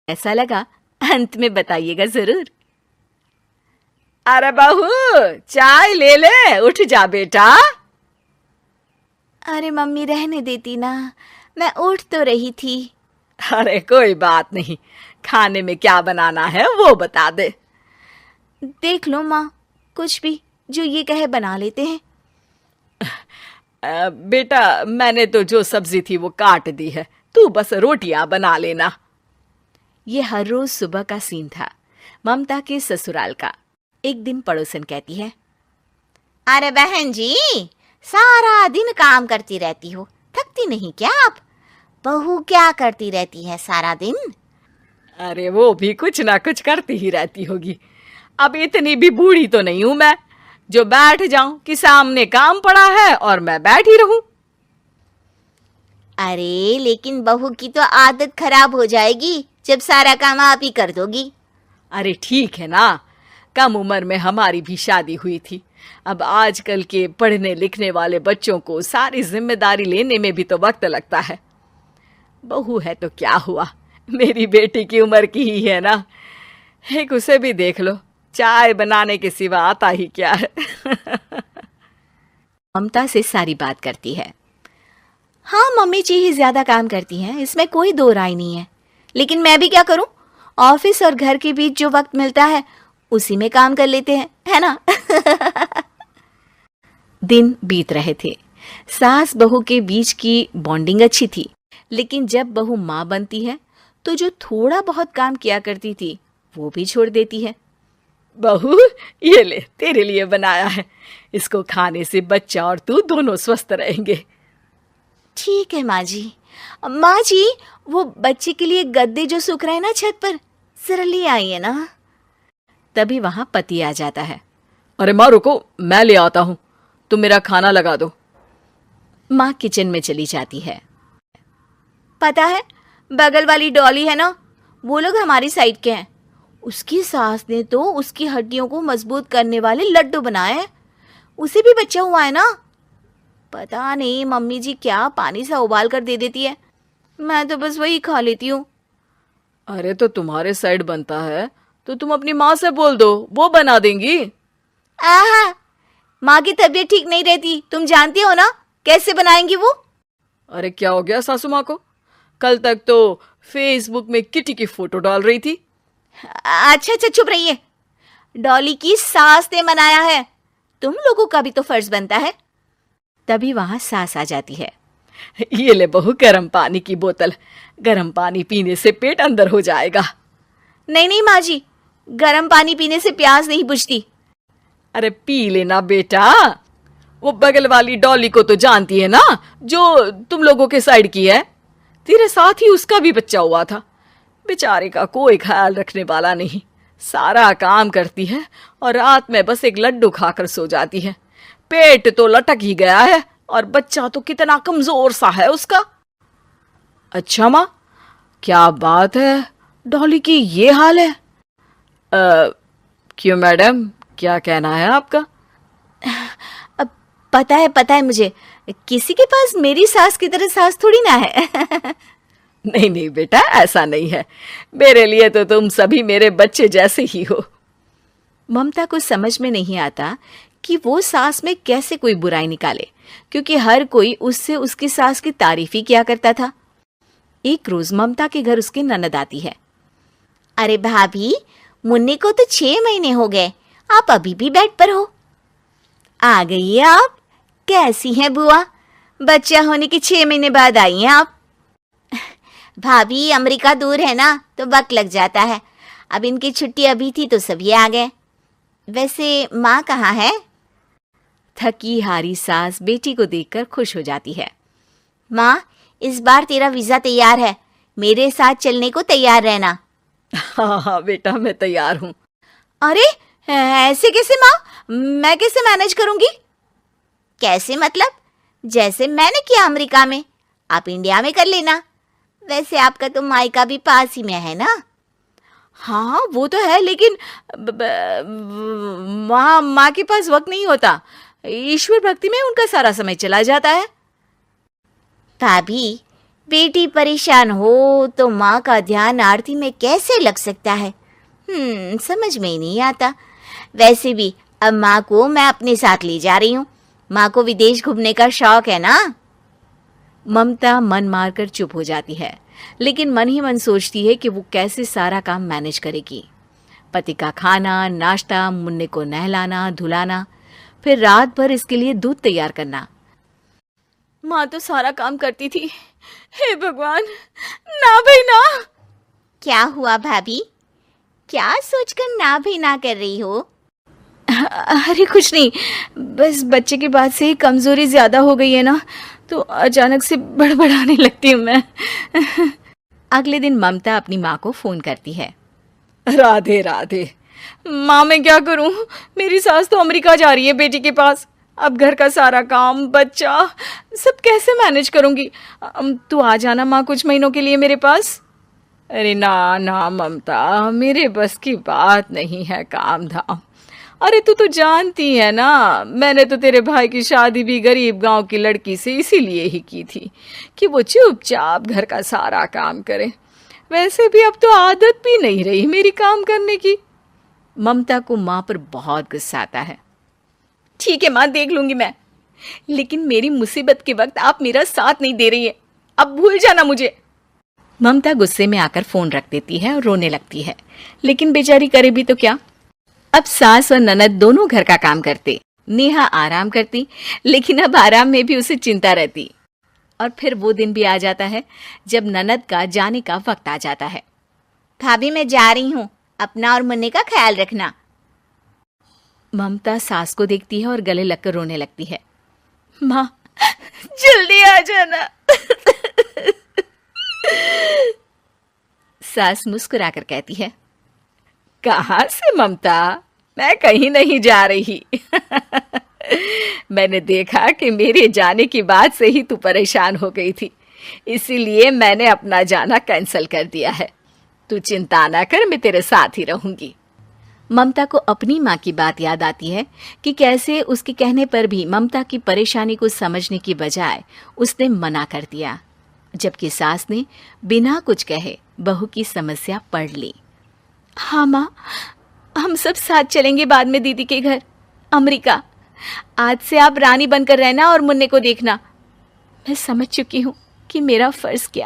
ऐसा लगा अंत में बताइएगा जरूर। अरे बहू, चाय ले ले, उठ जा बेटा। अरे मम्मी रहने देती ना, मैं उठ तो रही थी। अरे कोई बात नहीं, खाने में क्या बनाना है वो बता दे। देख लो माँ, कुछ भी जो ये कहे बना लेते हैं। बेटा, मैंने तो जो सब्जी थी वो काट दी है, तू बस रोटियां बना लेना। ये हर रोज सुबह का सीन था ममता के ससुराल का। एक दिन पड़ोसन कहती है, अरे बहन जी, सारा दिन काम करती रहती हो, थकती नहीं क्या आप? बहू क्या करती रहती है सारा दिन? अरे वो भी कुछ ना कुछ करती ही रहती होगी। अब इतनी भी बूढ़ी तो नहीं हूं मैं जो बैठ जाऊं कि सामने काम पड़ा है और मैं बैठ ही रहूं। अरे लेकिन बहू की तो आदत खराब हो जाएगी जब सारा काम आप ही कर दोगी। अरे ठीक है ना, कम उम्र में हमारी भी शादी हुई थी। अब आजकल के पढ़ने लिखने वाले बच्चों को सारी जिम्मेदारी लेने में भी तो वक्त लगता है। बहू है तो क्या हुआ, मेरी बेटी की उम्र की ही है ना। एक उसे भी देख लो, चाय बनाने के सिवा आता ही क्या है। ममता से सारी बात करती है। हाँ, मम्मी जी ही ज्यादा काम करती हैं, इसमें कोई दो राय नहीं है। लेकिन मैं भी क्या करूं, ऑफिस और घर के बीच जो वक्त मिलता है उसी में काम कर लेते हैं, है ना। दिन बीत रहे थे। सास बहू के बीच की बॉन्डिंग अच्छी थी, लेकिन जब बहू माँ बनती है तो जो थोड़ा बहुत काम किया करती थी वो भी छोड़ देती है। बहू, ये ले, तेरे लिए बनाया है। इसको खाने से बच्चा और तू दोनों स्वस्थ रहेंगे। ठीक है माँ जी। माँ जी, वो बच्चे के लिए गद्दे जो सूख रहे हैं ना छत पर, जरा ले आइए ना। तभी वहां पति आ जाता है। अरे माँ रुको, मैं ले आता हूँ, तुम मेरा खाना लगा दो। माँ किचन में चली जाती है। पता है, बगल वाली डॉली है ना, वो लोग हमारी साइड के हैं। उसकी सास ने तो उसकी हड्डियों को मजबूत करने वाले लड्डू बनाए हैं। उसे भी बच्चा हुआ है ना। पता नहीं मम्मी जी क्या पानी सा उबाल कर दे देती है, मैं तो बस वही खा लेती हूँ। अरे तो तुम्हारे साइड बनता है तो तुम अपनी माँ से बोल दो, वो बना देंगी। आहा, माँ की तबीयत ठीक नहीं रहती, तुम जानती हो ना, कैसे बनाएंगी वो। अरे क्या हो गया सासू माँ को? कल तक तो फेसबुक में किटी की फोटो डाल रही थी। अच्छा अच्छा, चुप रहिए। डॉली की सास ने मनाया है, तुम लोगों का भी तो फर्ज बनता है। तभी वहां सास आ जाती है। ये ले बहू, गर्म पानी की बोतल, गर्म पानी पीने से पेट अंदर हो जाएगा। नहीं नहीं माँ जी, गर्म पानी पीने से प्यास नहीं बुझती। अरे पी लेना बेटा। वो बगल वाली डॉली को तो जानती है ना, जो तुम लोगों के साइड की है। तेरे साथ ही उसका भी बच्चा हुआ था। बेचारे का कोई ख्याल रखने वाला नहीं, सारा काम करती है और रात में बस एक लड्डू खाकर सो जाती है। पेट तो लटक ही गया है और बच्चा तो कितना कमजोर सा है उसका। अच्छा माँ, क्या बात है, डॉली की ये हाल है? क्यों मैडम, क्या कहना है आपका? अब पता है मुझे, किसी के पास मेरी सास की तरह सास थोड़ी ना है। नहीं नहीं बेटा, ऐसा नहीं है। मेरे लिए तो तुम सभी मेरे बच्चे जैसे ही हो। ममता को समझ में नहीं आता कि वो सास में कैसे कोई बुराई निकाले, क्योंकि हर कोई उससे उसकी सास की तारीफ ही किया करता था। एक रोज ममता के घर उसकी ननद आती है। अरे भाभी, मुन्नी को तो 6 महीने हो गए, आप अभी भी बेड पर हो। आ गई आप? कैसी हैं बुआ? बच्चा होने के 6 महीने बाद आई हैं आप। भाभी, अमेरिका दूर है ना, तो वक्त लग जाता है। अब इनकी छुट्टी अभी थी तो सभी आ गए। वैसे माँ कहाँ है? थकी हारी सास बेटी को देखकर खुश हो जाती है। माँ, इस बार तेरा वीजा तैयार है, मेरे साथ चलने को तैयार रहना। हाँ हाँ बेटा, मैं तैयार हूँ। अरे ऐसे कैसे माँ, मैं कैसे मैनेज करूंगी? कैसे मतलब? जैसे मैंने किया अमेरिका में, आप इंडिया में कर लेना। वैसे आपका तो मायका भी पास ही में है ना। हाँ वो तो है, लेकिन वहाँ माँ के पास वक्त नहीं होता। ईश्वर भक्ति में उनका सारा समय चला जाता है। भाभी, बेटी परेशान हो तो माँ का ध्यान आरती में कैसे लग सकता है? समझ में ही नहीं आता। वैसे भी अब माँ को मैं अपने साथ ले जा रही हूँ। माँ को विदेश घूमने का शौक है ना। ममता मन मारकर चुप हो जाती है, लेकिन मन ही मन सोचती है कि वो कैसे सारा काम मैनेज करेगी। पति का खाना, नाश्ता, मुन्ने को नहलाना, धुलाना, फिर रात भर इसके लिए दूध तैयार करना। माँ तो सारा काम करती थी। हे भगवान, ना भाई ना। क्या हुआ भाभी? क्या सोचकर ना भी ना कर रही हो? अरे कुछ नहीं, बस बच्चे के बाद से ही कमजोरी ज्यादा हो गई है ना, तो अचानक से बड़बड़ाने लगती हूँ मैं। अगले दिन ममता अपनी माँ को फोन करती है। राधे राधे। माँ मैं क्या करूं, मेरी सास तो अमेरिका जा रही है बेटी के पास। अब घर का सारा काम, बच्चा, सब कैसे मैनेज करूंगी। तू आ जाना माँ कुछ महीनों के लिए मेरे पास। अरे ना ना ममता, मेरे बस की बात नहीं है काम धाम। अरे तू तो जानती है ना, मैंने तो तेरे भाई की शादी भी गरीब गांव की लड़की से इसीलिए ही की थी कि वो चुपचाप घर का सारा काम करे। वैसे भी अब तो आदत भी नहीं रही मेरी काम करने की। ममता को माँ पर बहुत गुस्सा आता है। ठीक है माँ, देख लूंगी मैं, लेकिन मेरी मुसीबत के वक्त आप मेरा साथ नहीं दे रही है। अब भूल जाना मुझे। ममता गुस्से में आकर फोन रख देती है और रोने लगती है, लेकिन बेचारी करे भी तो क्या। अब सास और ननद दोनों घर का काम करते, नेहा आराम करती, लेकिन अब आराम में भी उसे चिंता रहती। और फिर वो दिन भी आ जाता है जब ननद का जाने का वक्त आ जाता है। भाभी मैं जा रही हूँ, अपना और मुन्ने का ख्याल रखना। ममता सास को देखती है और गले लगकर रोने लगती है। माँ जल्दी आ जाना। सास मुस्कुराकर कहती है, कहाँ से ममता, मैं कहीं नहीं जा रही। मैंने देखा कि मेरे जाने की बात से ही तू परेशान हो गई थी, इसीलिए मैंने अपना जाना कैंसिल कर दिया है। तू चिंता ना कर, मैं तेरे साथ ही रहूंगी। ममता को अपनी माँ की बात याद आती है कि कैसे उसके कहने पर भी ममता की परेशानी को समझने की बजाय उसने मना कर दिया, जबकि सास ने बिना कुछ कहे बहू की समस्या पढ़ ली। हाँ माँ, हम सब साथ चलेंगे बाद में दीदी के घर अमेरिका। आज से आप रानी बनकर रहना और मुन्ने को देखना। मैं समझ चुकी हूँ कि मेरा फर्ज क्या